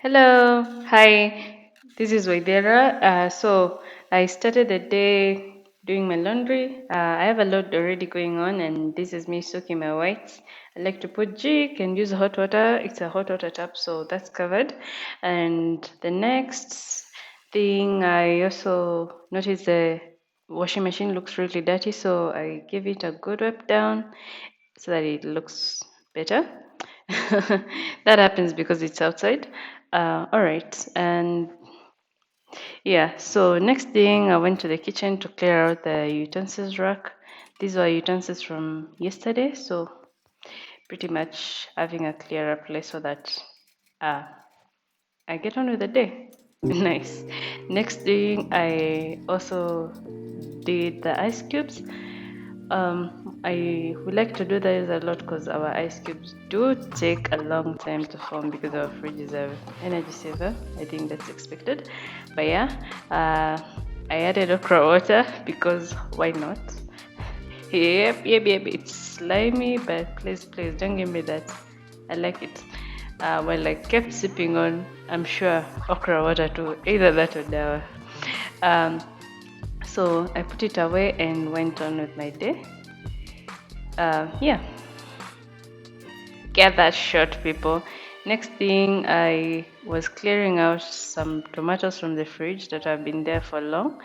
Hello, hi, this is Waidera. So I started the day doing my laundry. I have a lot already going on, and this is me soaking my whites. I like to put jig and use hot water. It's a hot water tap, so that's covered. And the next thing, I also noticed the washing machine looks really dirty, so I give it a good wipe down so that it looks better. That happens because it's outside. All right, and yeah, so next thing I went to the kitchen to clear out the utensils rack. These were utensils from yesterday, so pretty much having a clearer place so that uh, I get on with the day. Nice. Next thing, I also did the ice cubes. I would like to do this a lot because our ice cubes do take a long time to form because our fridge is a energy saver. I think that's expected. But yeah, I added okra water because why not? Yep. It's slimy, but please don't give me that. I like it. Well, I kept sipping on, I'm sure, okra water too. Either that or dawa. Um, so I put it away and went on with my day. Yeah, get that shot, people. Next thing, I was clearing out some tomatoes from the fridge that have been there for long.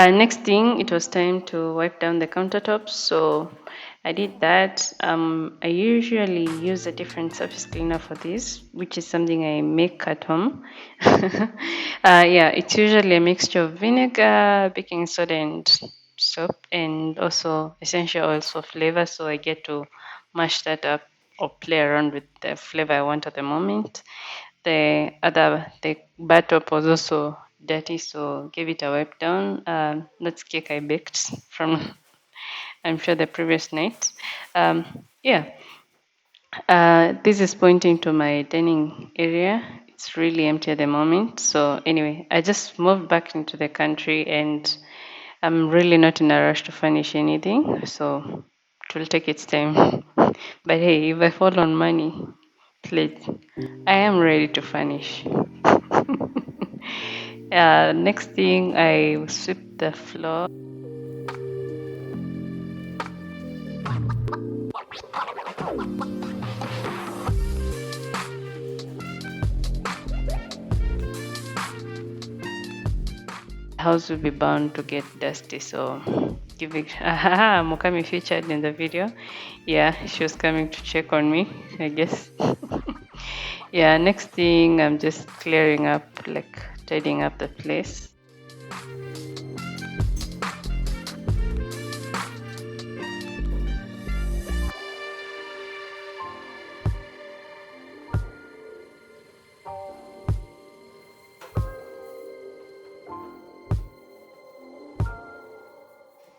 Next thing, it was time to wipe down the countertops. So I did that. I usually use a different surface cleaner for this, which is something I make at home. Yeah, it's usually a mixture of vinegar, baking soda, and soap, and also essential oils for flavor. So I get to mash that up or play around with the flavor I want at the moment. The bar top was also dirty, so give it a wipe down. That's cake I baked from, I'm sure, the previous night. Yeah, this is pointing to my dining area. It's really empty at the moment. So anyway, I just moved back into the country and I'm really not in a rush to furnish anything. So it will take its time. But hey, if I fall on money, please, I am ready to furnish. Next thing, I sweep the floor. House will be bound to get dusty, so give it. Mukami featured in the video. Yeah, she was coming to check on me, I guess. Yeah, next thing, I'm just clearing up, like tidying up the place.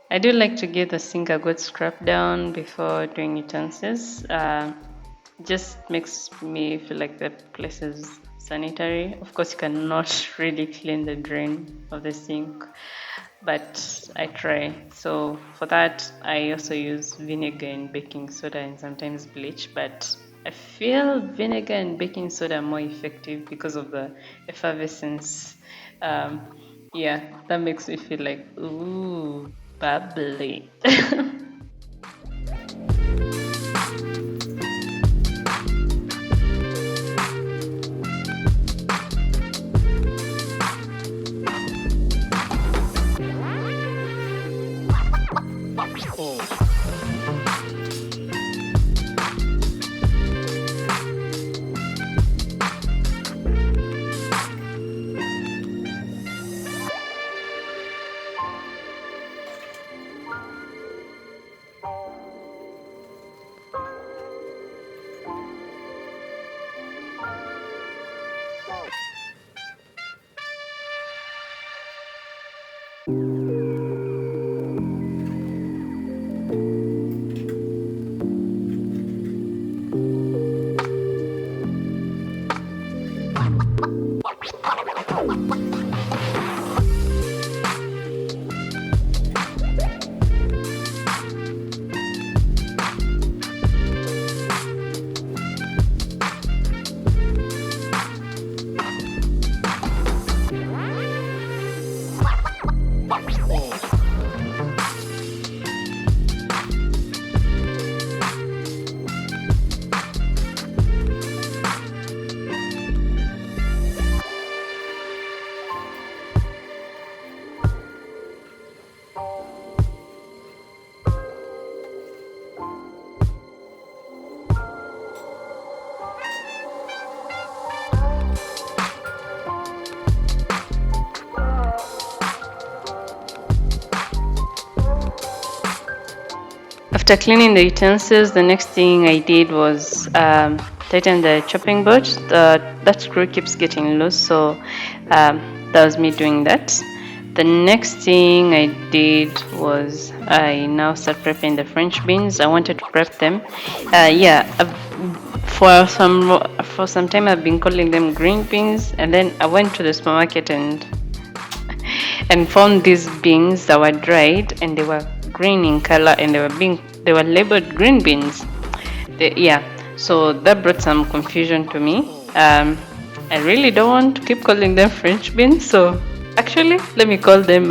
I do like to give the sink a good scrub down before doing utensils. Just makes me feel like the place is sanitary. Of course, you cannot really clean the drain of the sink, but I try. So for that, I also use vinegar and baking soda and sometimes bleach, but I feel vinegar and baking soda are more effective because of the effervescence. Um, yeah, that makes me feel like, ooh, bubbly. After cleaning the utensils, the next thing I did was tighten the chopping board. That screw keeps getting loose, so that was me doing that. The next thing I did was I now start prepping the French beans. I wanted to prep them. For some time I've been calling them green beans, and then I went to the supermarket and found these beans that were dried and they were green in color and they were labeled green beans. So that brought some confusion to me. I really don't want to keep calling them French beans, so actually let me call them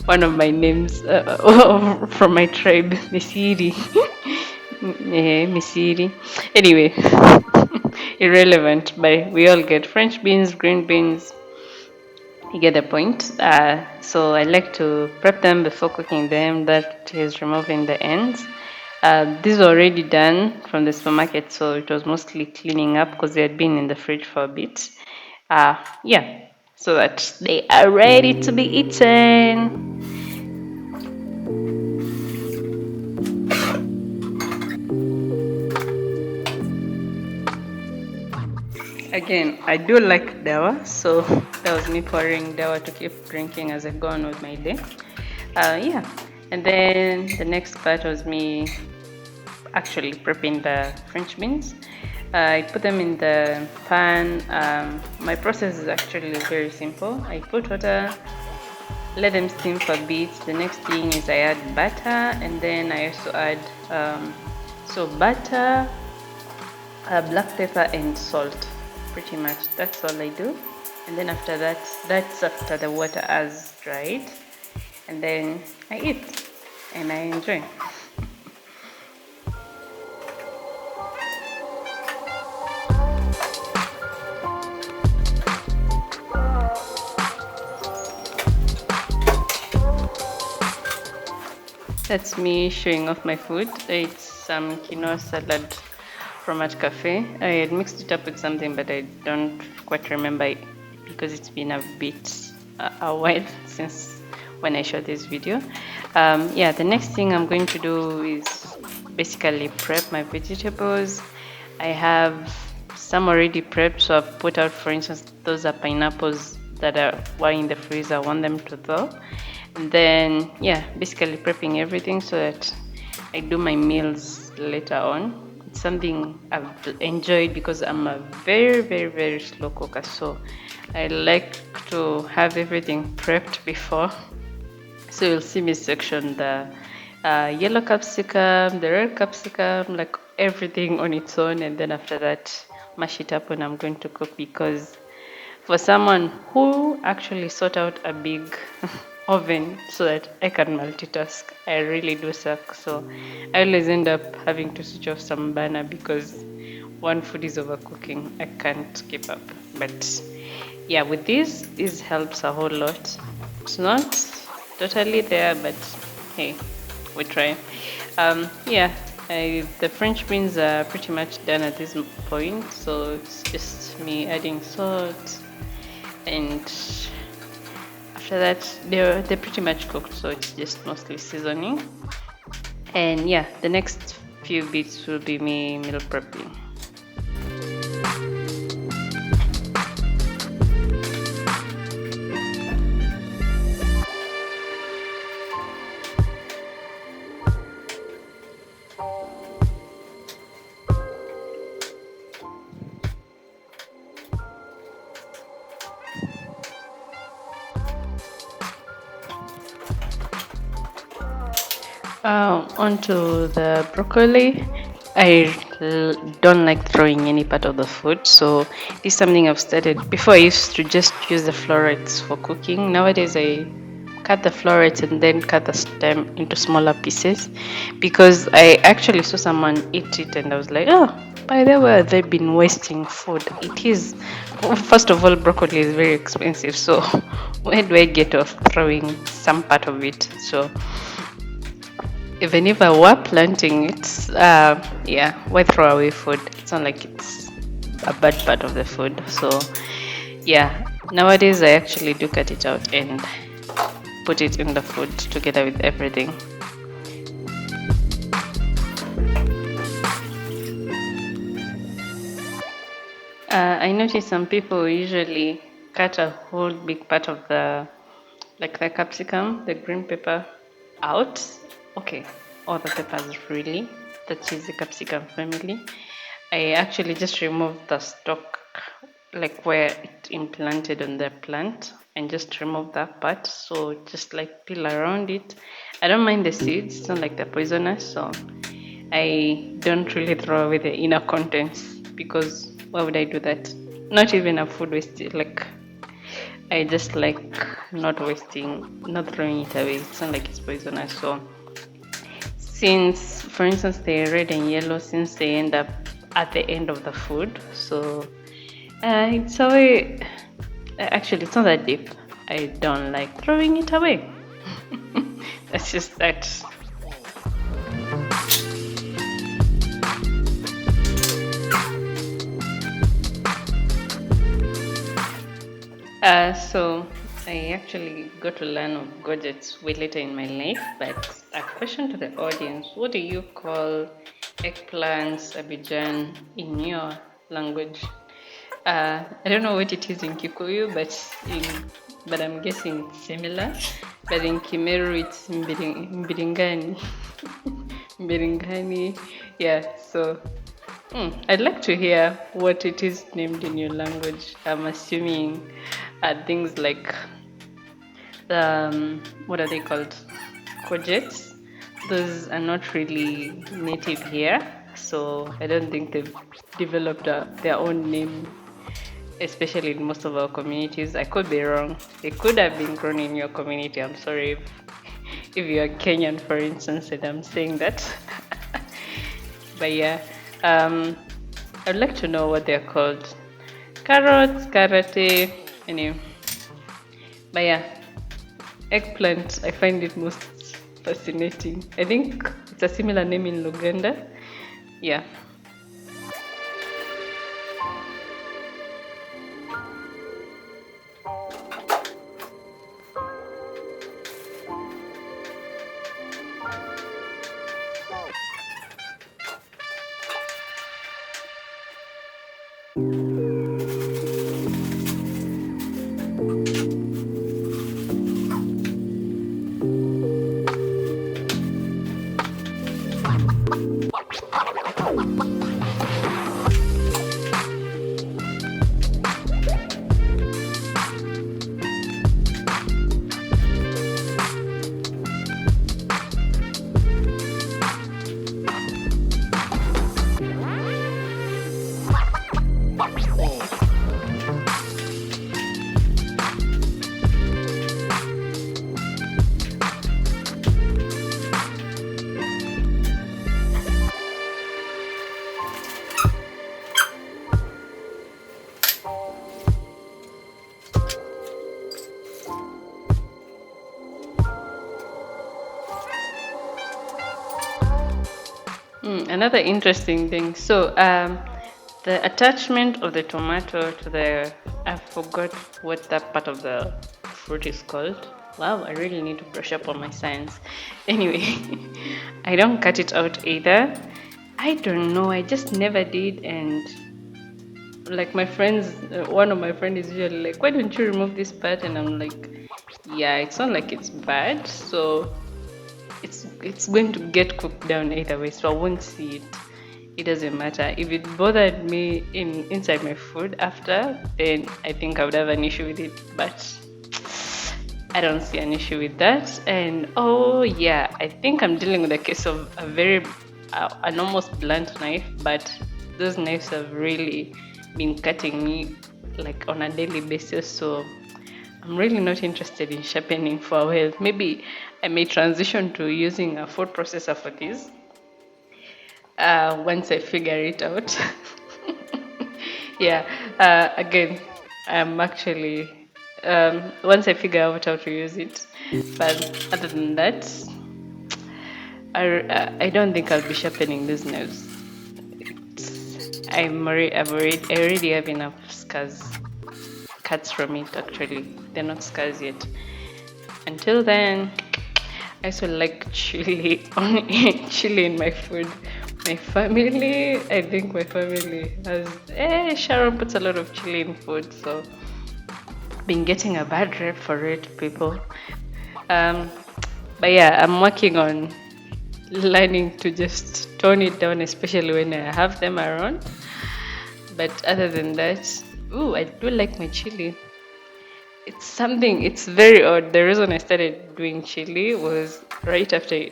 one of my names from my tribe, Míciri. Míciri. Anyway, irrelevant, but we all get French beans, green beans. You get the point. So I like to prep them before cooking them. That is removing the ends. These were already done from the supermarket, so it was mostly cleaning up because they had been in the fridge for a bit. So that they are ready to be eaten. Again, I do like dawa, so that was me pouring dawa to keep drinking as I go on with my day. And then the next part was me actually prepping the French beans. I put them in the pan. My process is actually very simple. I put water, let them steam for a bit. The next thing is I add butter, and then I also add butter, black pepper, and salt. Pretty much that's all I do. And then after that's after the water has dried, and then I eat and I enjoy. That's me showing off my food. It's some quinoa salad from at cafe. I had mixed it up with something, but I don't quite remember it because it's been a while since when I shot this video. The next thing I'm going to do is basically prep my vegetables. I have some already prepped, so I've put out, for instance, those are pineapples that were in the freezer. I want them to thaw. And then basically prepping everything so that I do my meals later on. It's something I've enjoyed because I'm a very, very, very slow cooker, so I like to have everything prepped before. So you'll see me section the yellow capsicum, the red capsicum, like everything on its own, and then after that mash it up when I'm going to cook, because for someone who actually sought out a big oven so that I can multitask, I really do suck. So I always end up having to switch off some burner because one food is overcooking. I can't keep up. But with this helps a whole lot. It's not totally there, but hey, we try. The French beans are pretty much done at this point, so it's just me adding salt, and after that they're pretty much cooked, so it's just mostly seasoning. And the next few bits will be me meal prepping. Onto the broccoli. I don't like throwing any part of the food, so this is something I've started. Before I used to just use the florets for cooking. Nowadays I cut the florets and then cut the stem into smaller pieces, because I actually saw someone eat it and I was like, oh, by the way, they've been wasting food. It is, first of all, broccoli is very expensive, so where do I get off throwing some part of it? So even if I were planting it, why throw away food? It's not like it's a bad part of the food. So nowadays I actually do cut it out and put it in the food together with everything. I notice some people usually cut a whole big part of like the capsicum, the green pepper, out. Okay, all the peppers really. That is the capsicum family. I actually just remove the stalk, like where it implanted on the plant, and just remove that part. So just like peel around it. I don't mind the seeds, it's not like they're poisonous, so I don't really throw away the inner contents because why would I do that? Not even a food waste. Like I just like not wasting, not throwing it away. It's not like it's poisonous. So since, for instance, they're red and yellow, since they end up at the end of the food, so it's a way. Actually, it's not that deep. I don't like throwing it away. That's just that. So I actually got to learn of gadgets way later in my life, but a question to the audience: what do you call eggplants, Abidjan, in your language? I don't know what it is in Kikuyu, but I'm guessing it's similar. But in Kimeru, it's mbiringani. Mbiringani, yeah. So I'd like to hear what it is named in your language. I'm assuming things like what are they called? Courgettes. Those are not really native here, so I don't think they've developed their own name, especially in most of our communities. I could be wrong. It could have been grown in your community. I'm sorry if you're Kenyan, for instance, and I'm saying that. But yeah, I'd like to know what they're called. Carrots, karate, anyway. But yeah, eggplant, I find it most fascinating. I think it's a similar name in Luganda. Yeah. Another interesting thing. So, the attachment of the tomato to I forgot what that part of the fruit is called. Wow, I really need to brush up on my science. Anyway, I don't cut it out either. I don't know. I just never did, and like my friends, one of my friends is usually like, "Why don't you remove this part?" And I'm like, "Yeah, it's not like it's bad, so." It's going to get cooked down either way, so I won't see it. It doesn't matter. If it bothered me inside my food after, then I think I would have an issue with it. But I don't see an issue with that. And oh yeah, I think I'm dealing with a case of an almost blunt knife, but those knives have really been cutting me like on a daily basis. So I'm really not interested in sharpening for a while. Maybe I may transition to using a food processor for this once I figure it out. Yeah, again, I'm actually, once I figure out how to use it. But other than that, I don't think I'll be sharpening these knives. I already have enough scars, cuts from it actually. They're not scars yet. Until then, I also like chili chili in my food, My family, I think my family has. Sharon puts a lot of chili in food, so been getting a bad rep for it, people. Um, but yeah, I'm working on learning to just tone it down, especially when I have them around. But other than that, ooh, I do like my chili. It's something, it's very odd. The reason I started doing chili was right after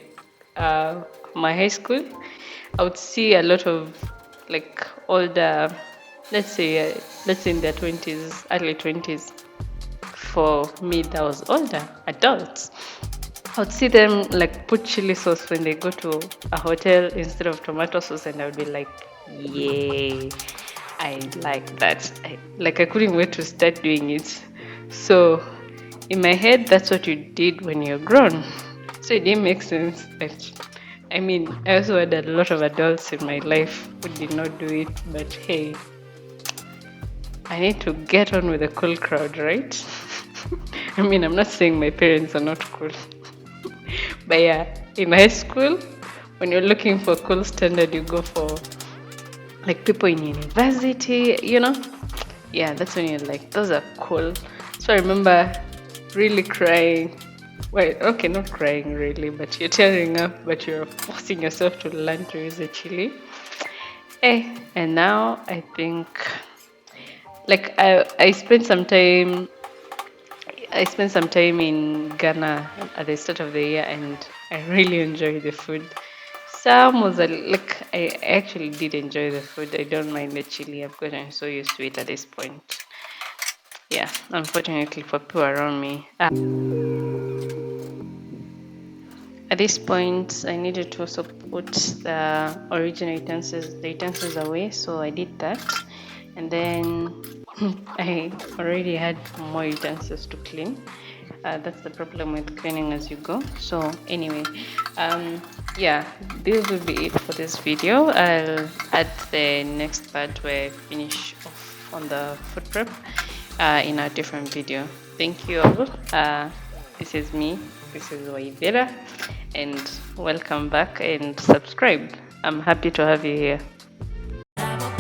uh, my high school. I would see a lot of like older, let's say, let's say in their 20s, early 20s. For me, that was older, adults. I would see them like put chili sauce when they go to a hotel instead of tomato sauce, and I would be like, yay, I like that. I couldn't wait to start doing it. So, in my head, that's what you did when you're grown. So, it didn't make sense. But I mean, I also had a lot of adults in my life who did not do it, but hey, I need to get on with the cool crowd, right? I mean, I'm not saying my parents are not cool. But yeah, in high school, when you're looking for cool standard, you go for like people in university, you know? Yeah, that's when you're like, those are cool. So I remember really crying. Well, okay, not crying really, but you're tearing up, but you're forcing yourself to learn to use a chili. And now I think, like, I spent some time in Ghana at the start of the year, and I really enjoyed the food. Some was like I actually did enjoy the food. I don't mind the chili. I've gotten so used to it at this point. Yeah, unfortunately for people around me. At this point, I needed to also put the original utensils away, so I did that. And then I already had more utensils to clean. That's the problem with cleaning as you go. So anyway, yeah, this will be it for this video. I'll add the next part where I finish off on the food prep in a different video. Thank you all. This is me. This is Waibera, and welcome back and subscribe. I'm happy to have you here.